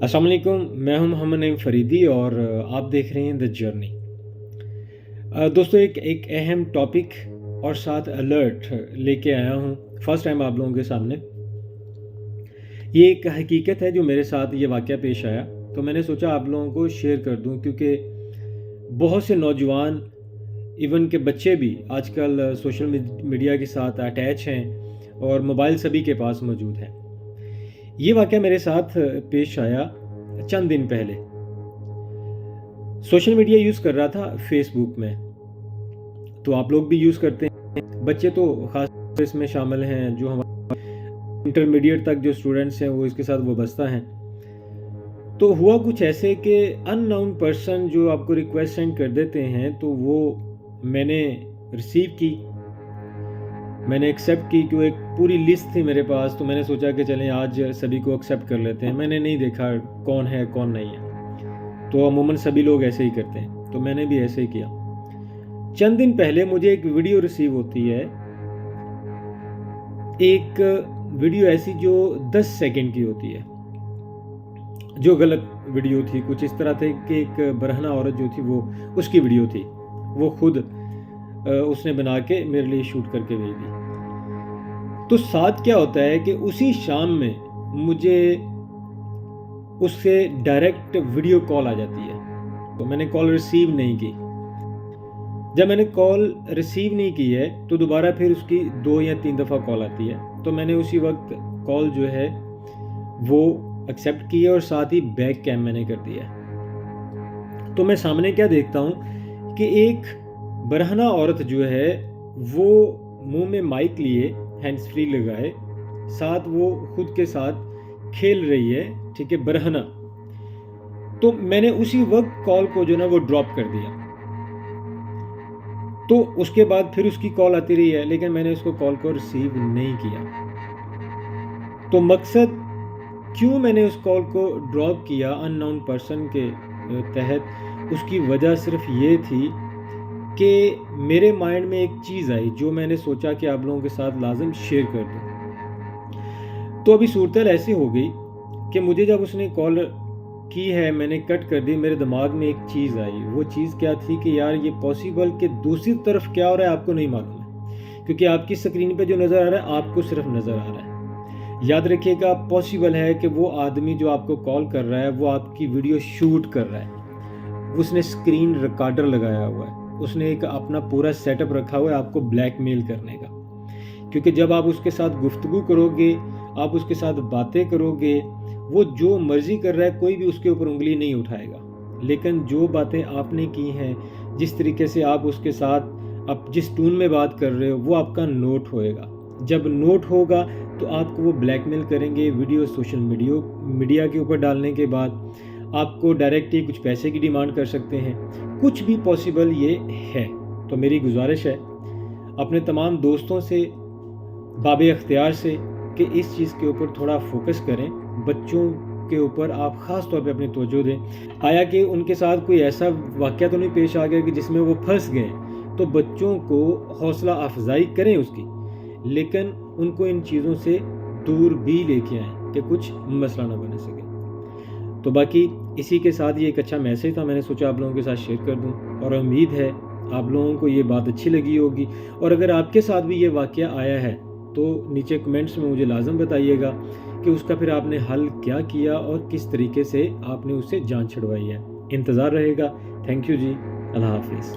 अस्सलाम वालेकुम, मैं हूं मोहम्मद नईम फरीदी और आप देख रहे हैं द जर्नी। दोस्तों एक एक अहम टॉपिक और साथ अलर्ट लेके आया हूं फर्स्ट टाइम आप लोगों के सामने। ये एक हकीकत है जो मेरे साथ ये वाक़या पेश आया, तो मैंने सोचा आप लोगों को शेयर कर दूं क्योंकि बहुत से नौजवान इवन के बच्चे भी आजकल सोशल मीडिया के साथ अटैच हैं और मोबाइल सभी के पास मौजूद है। ये वाक़या मेरे साथ पेश आया चंद दिन पहले। सोशल मीडिया यूज़ कर रहा था फेसबुक में, तो आप लोग भी यूज़ करते हैं, बच्चे तो ख़ास इसमें शामिल हैं, जो हमारे इंटरमीडिएट तक जो स्टूडेंट्स हैं वो इसके साथ वाबस्ता हैं। तो हुआ कुछ ऐसे कि अननोन पर्सन जो आपको रिक्वेस्ट सेंड कर देते हैं, तो वो मैंने रिसीव की, मैंने एक्सेप्ट की कि वो एक पूरी लिस्ट थी मेरे पास। तो मैंने सोचा कि चलें आज सभी को एक्सेप्ट कर लेते हैं। मैंने नहीं देखा कौन है कौन नहीं है, तो अमूमन सभी लोग ऐसे ही करते हैं, तो मैंने भी ऐसे ही किया। चंद दिन पहले मुझे एक वीडियो रिसीव होती है, एक वीडियो ऐसी जो 10 सेकंड की होती है, जो गलत वीडियो थी। कुछ इस तरह थे कि एक बरहना औरत जो थी वो उसकी वीडियो थी, वो खुद उसने बना के मेरे लिए शूट करके भेज दी। तो साथ क्या होता है कि उसी शाम में मुझे उससे डायरेक्ट वीडियो कॉल आ जाती है, तो मैंने कॉल रिसीव नहीं की। जब मैंने कॉल रिसीव नहीं की है तो दोबारा फिर उसकी 2 या 3 दफ़ा कॉल आती है, तो मैंने उसी वक्त कॉल जो है वो एक्सेप्ट की है और साथ ही बैक कैम मैंने कर दिया है। तो मैं सामने क्या देखता हूँ कि एक बरहना औरत जो है वो मुंह में माइक लिए हैंड्स फ्री लगाए, साथ वो खुद के साथ खेल रही है, ठीक है, बरहना। तो मैंने उसी वक्त कॉल को जो ना वो ड्रॉप कर दिया। तो उसके बाद फिर उसकी कॉल आती रही है, लेकिन मैंने उसको कॉल को रिसीव नहीं किया। तो मकसद क्यों मैंने उस कॉल को ड्रॉप किया अननोन पर्सन के तहत, उसकी वजह सिर्फ ये थी कि मेरे माइंड में एक चीज़ आई जो मैंने सोचा कि आप लोगों के साथ लाजम शेयर कर दूँ। तो अभी सूरत ऐसी हो गई कि मुझे जब उसने कॉल की है, मैंने कट कर दी, मेरे दिमाग में एक चीज़ आई। वो चीज़ क्या थी कि यार ये पॉसिबल कि दूसरी तरफ क्या हो रहा है आपको नहीं मालूम है, क्योंकि आपकी स्क्रीन पे जो नज़र आ रहा है आपको सिर्फ नज़र आ रहा है। याद रखिएगा, पॉसिबल है कि वो आदमी जो आपको कॉल कर रहा है वो आपकी वीडियो शूट कर रहा है, उसने स्क्रीन रिकॉर्डर लगाया हुआ है, उसने एक अपना पूरा सेटअप रखा हुआ है आपको ब्लैकमेल करने का। क्योंकि जब आप उसके साथ गुफ्तगू करोगे, आप उसके साथ बातें करोगे, वो जो मर्जी कर रहा है कोई भी उसके ऊपर उंगली नहीं उठाएगा, लेकिन जो बातें आपने की हैं, जिस तरीके से आप उसके साथ आप जिस टून में बात कर रहे हो, वो आपका नोट होएगा। जब नोट होगा तो आपको वो ब्लैकमेल करेंगे। वीडियो सोशल मीडिया के ऊपर डालने के बाद आपको डायरेक्ट ही कुछ पैसे की डिमांड कर सकते हैं, कुछ भी पॉसिबल ये है। तो मेरी गुजारिश है अपने तमाम दोस्तों से, बाबे अख्तियार से, कि इस चीज़ के ऊपर थोड़ा फोकस करें। बच्चों के ऊपर आप ख़ास तौर पे अपनी तवज्जो दें। आया कि उनके साथ कोई ऐसा वाक़या तो नहीं पेश आ गया कि जिसमें वो फंस गए, तो बच्चों को हौसला अफजाई करें उसकी, लेकिन उनको इन चीज़ों से दूर भी लेके आएँ कि कुछ मसला ना बन सके। तो बाकी इसी के साथ ये एक अच्छा मैसेज था, मैंने सोचा आप लोगों के साथ शेयर कर दूं, और उम्मीद है आप लोगों को ये बात अच्छी लगी होगी। और अगर आपके साथ भी ये वाक़या आया है तो नीचे कमेंट्स में मुझे लाजम बताइएगा कि उसका फिर आपने हल क्या किया और किस तरीके से आपने उससे जान छुड़वाई है। इंतज़ार रहेगा। थैंक यू जी, अल्लाह हाफिज़।